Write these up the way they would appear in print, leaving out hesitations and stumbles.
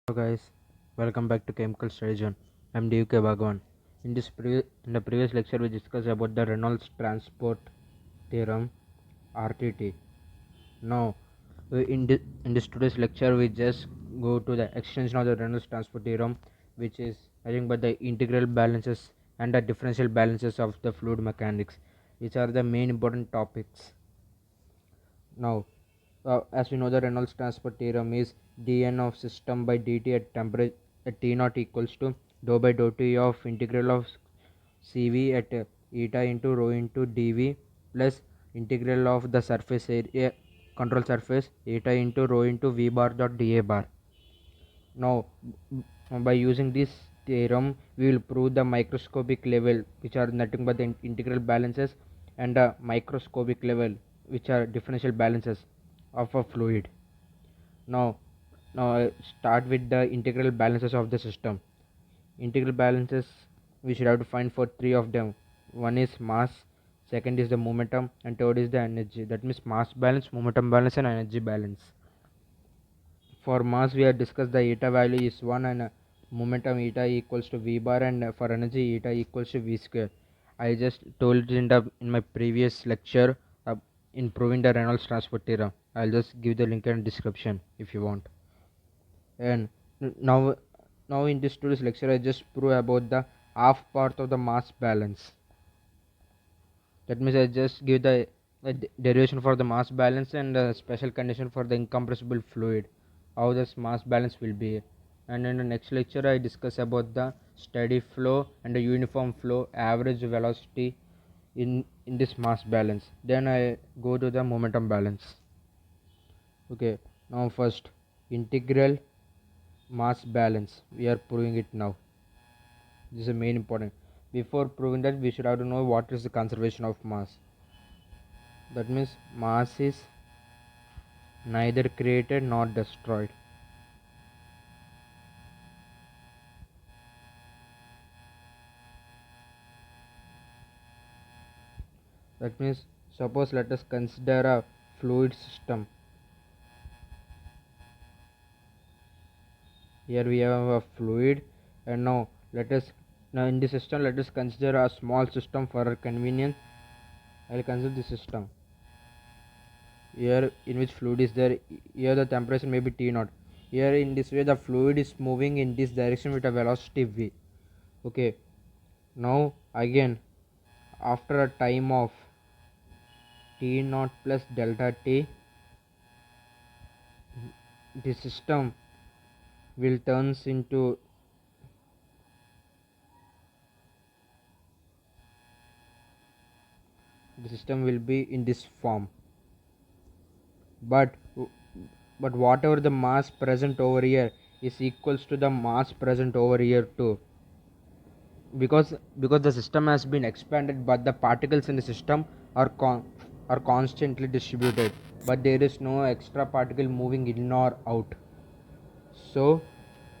Hello guys, welcome back to Chemical Study Zone. I'm DUK Bhagwan. In the previous lecture, we discussed about the Reynolds Transport Theorem (RTT). Now, in this today's lecture, we just go to the extension of the Reynolds Transport Theorem, which is nothing but the integral balances and the differential balances of the fluid mechanics, which are the main important topics. Now, as we know, the Reynolds transport theorem is dN of system by dt at temperature at T naught equals to dou by dou t of integral of Cv at eta into rho into dV plus integral of the surface area control surface eta into rho into V bar dot dA bar. Now, by using this theorem, we will prove the microscopic level, which are nothing but the integral balances, and the microscopic level, which are differential balances of a fluid. Now start with the integral balances of the system. Integral balances we should have to find for three of them. One is mass, second is the momentum, and third is the energy. That means mass balance, momentum balance, and energy balance. For mass, we have discussed the eta value is 1 and momentum eta equals to V bar, and for energy eta equals to V square. I just told it in my previous lecture in proving the Reynolds transport theorem. I'll just give the link in description if you want. And now in this today's lecture, I just prove about the half part of the mass balance. That means I just give the derivation for the mass balance and a special condition for the incompressible fluid, how this mass balance will be. And in the next lecture, I discuss about the steady flow and the uniform flow average velocity in this mass balance. Then I go to the momentum balance. Okay, now first integral mass balance, we are proving it now. This is the main important. Before proving that, we should have to know what is the conservation of mass. That means mass is neither created nor destroyed. That means suppose let us consider a fluid system. Here we have a fluid, and now in this system let us consider a small system for our convenience. I will consider the system here in which fluid is there. Here the temperature may be T naught. Here in this way the fluid is moving in this direction with a velocity V. Okay, now again after a time of T naught plus delta T, the system will turns into the system will be in this form, but whatever the mass present over here is equals to the mass present over here too, because the system has been expanded, but the particles in the system are constantly distributed, but there is no extra particle moving in or out. So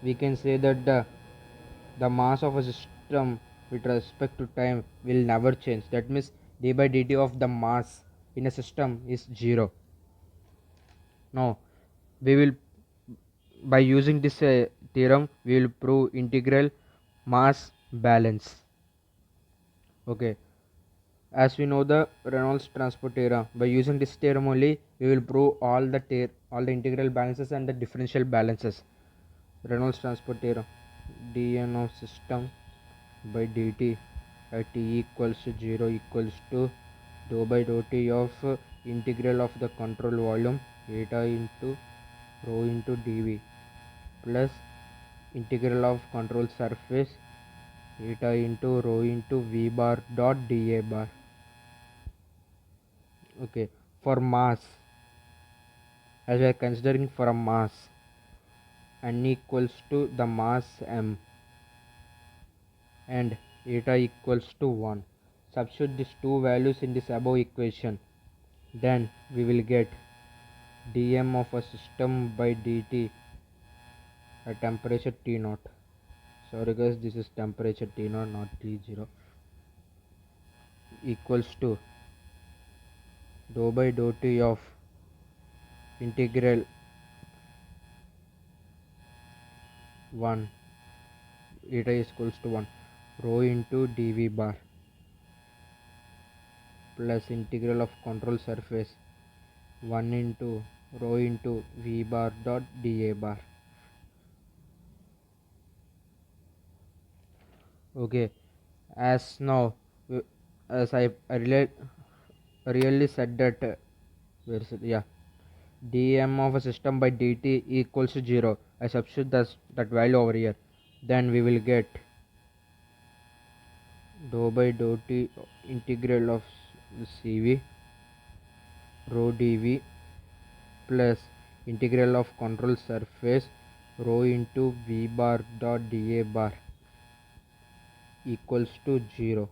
we can say that the mass of a system with respect to time will never change. That means d by dt of the mass in a system is 0. Now we will, by using this theorem, we will prove integral mass balance. Okay, as we know the Reynolds transport theorem, by using this theorem only we will prove all the integral balances and the differential balances. Reynolds transport theorem, dN of system by dt at t equals to 0 equals to dou by dou t of integral of the control volume eta into rho into dV plus integral of control surface eta into rho into V bar dot dA bar. Okay, for mass, as we are considering for a mass, n equals to the mass m and eta equals to 1. Substitute these two values in this above equation, then we will get dm of a system by dt at temperature T naught. Sorry guys, this is temperature T naught, not T0, equals to dou by dou t of integral 1, eta is equals to 1, rho into dv bar plus integral of control surface 1 into rho into v bar dot dA bar. Okay, as now, as I really said that, where is it? Yeah, dm of a system by dt equals to 0. I substitute that value over here. Then we will get dou by dou t integral of cv rho dv plus integral of control surface rho into v bar dot dA bar equals to 0.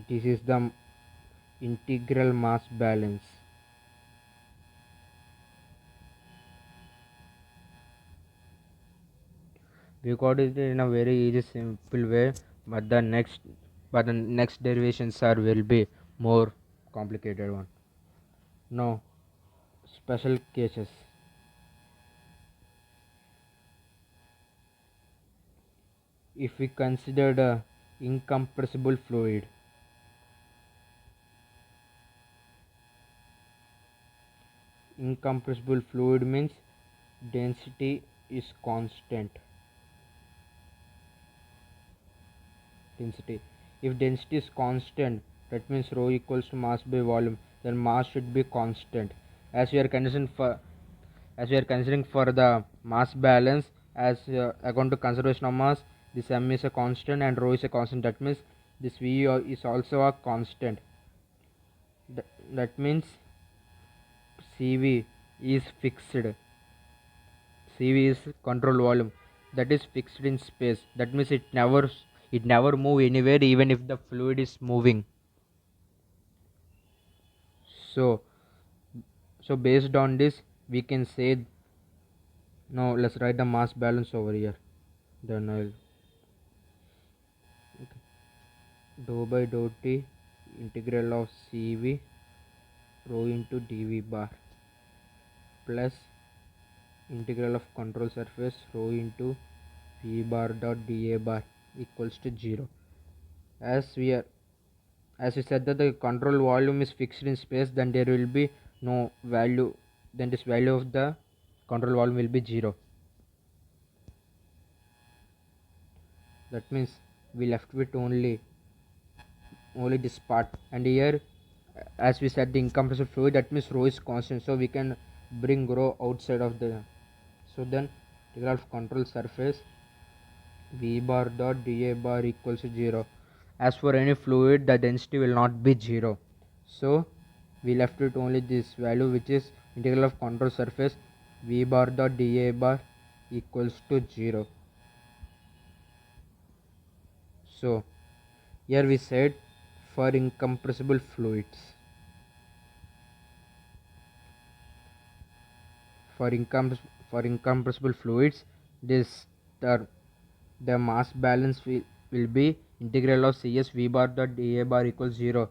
This is the integral mass balance. We got it in a very easy simple way, but the next derivations will be more complicated one. Now, special cases. If we consider the incompressible fluid, incompressible fluid means density is constant. Density, if density is constant, that means rho equals to mass by volume, then mass should be constant. As we are conditioned for, as we are considering for the mass balance, as according to conservation of mass, this m is a constant and rho is a constant. That means this v is also a constant. That means cv is fixed. cv is control volume, that is fixed in space. That means it never move anywhere even if the fluid is moving. So based on this we can say, now let's write the mass balance over here. Then I'll dou by dou t integral of cv rho into dv bar plus integral of control surface rho into v bar dot dA bar equals to 0. As we said that the control volume is fixed in space, then there will be no value, then this value of the control volume will be 0. That means we left with only this part. And here, as we said, the incompressible fluid, that means rho is constant, so we can bring rho outside of the, so then integral of control surface v bar dot dA bar equals to 0. As for any fluid, the density will not be 0, so we left with only this value, which is integral of control surface v bar dot dA bar equals to 0. So here we said for incompressible fluids, for incompressible fluids, this the mass balance will be integral of cs v bar dot dA bar equals 0.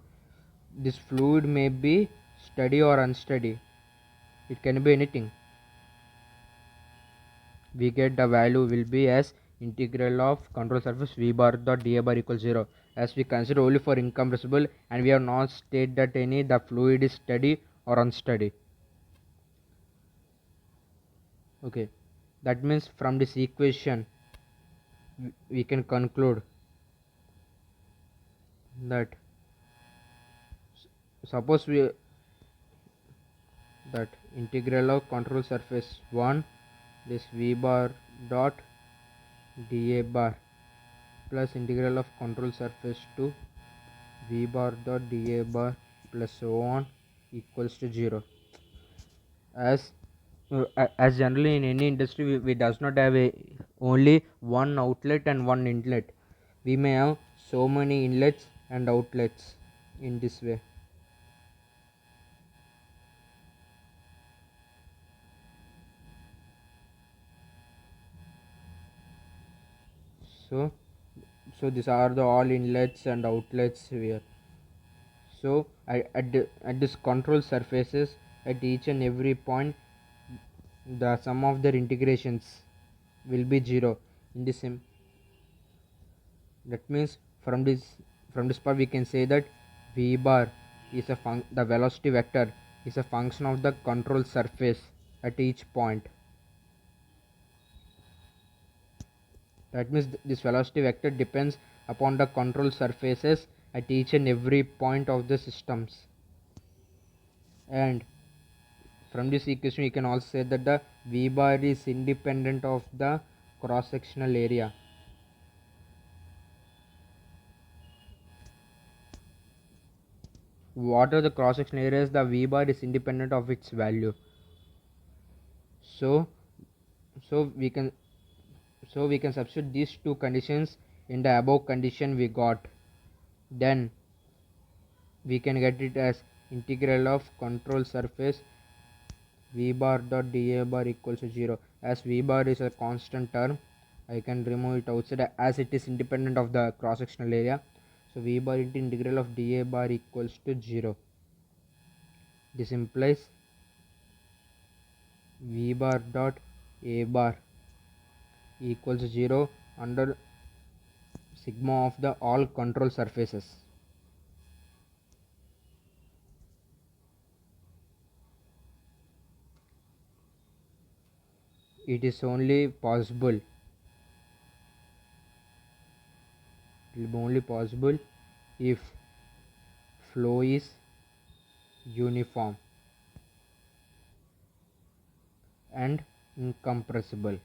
This fluid may be steady or unsteady, it can be anything. We get the value will be as integral of control surface v bar dot dA bar equals 0, as we consider only for incompressible and we have not stated that any the fluid is steady or unsteady. Okay, that means from this equation we can conclude that suppose we that integral of control surface 1, this v bar dot dA bar plus integral of control surface 2 v bar dot dA bar plus so on equals to 0. As generally in any industry we does not have only one outlet and one inlet. We may have so many inlets and outlets in this way. So these are the all inlets and outlets here. So at this control surfaces, at each and every point, the sum of their integrations will be 0 in this that means from this part we can say that v bar is the velocity vector is a function of the control surface at each point. That means this velocity vector depends upon the control surfaces at each and every point of the systems. And from this equation we can also say that the v bar is independent of the cross sectional area. What are the cross sectional areas? The v bar is independent of its value. So so we can substitute these two conditions in the above condition we got. Then we can get it as integral of control surface v bar dot dA bar equals to 0. As v bar is a constant term, I can remove it outside as it is independent of the cross sectional area. So v bar into integral of dA bar equals to 0. This implies v bar dot a bar equals 0 under sigma of the all control surfaces. It is only possible. It will be only possible if flow is uniform and incompressible.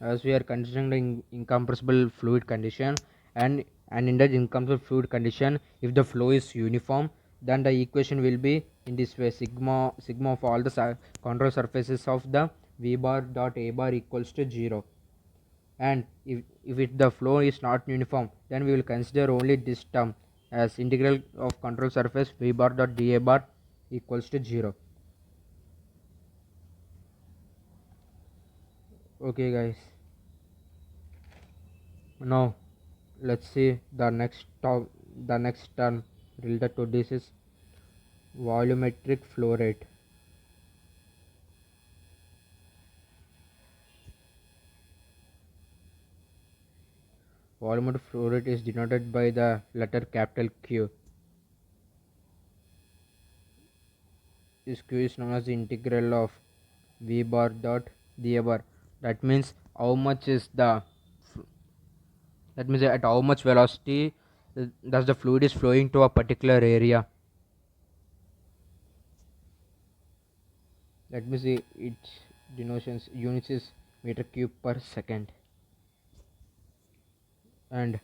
As we are considering the incompressible fluid condition, and in that incompressible fluid condition, if the flow is uniform, then the equation will be in this way: sigma of all the control surfaces of the v bar dot a bar equals to 0. And if the flow is not uniform, then we will consider only this term as integral of control surface v bar dot dA bar equals to 0. Okay guys, now let's see the next term related to this is volumetric flow rate. Volumetric flow rate is denoted by the letter capital Q. This Q is known as the integral of v bar dot dA bar. That means how much is the that means at how much velocity does the fluid is flowing to a particular area. That means its denotions units is meter cube per second. And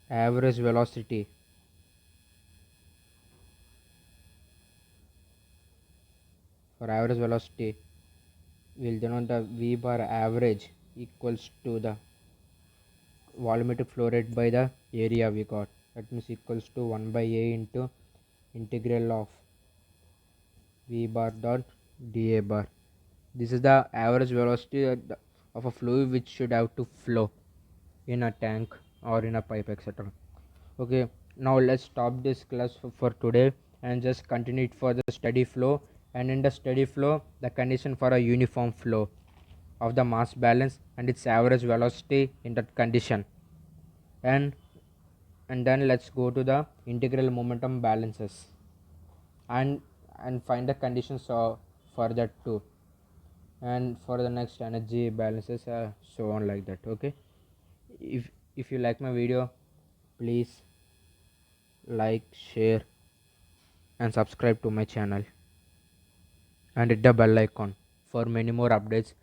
average velocity for average velocity will denote the v bar average equals to the volumetric flow rate by the area we got. That means equals to 1 by a into integral of v bar dot dA bar. This is the average velocity of a fluid which should have to flow in a tank or in a pipe, etc. Okay, now let's stop this class for today and just continue it for the steady flow. And in the steady flow, the condition for a uniform flow of the mass balance and its average velocity in that condition. And then let's go to the integral momentum balances and find the conditions for that too, and for the next energy balances, so on like that. Okay, if you like my video, please like, share and subscribe to my channel and hit the bell icon for many more updates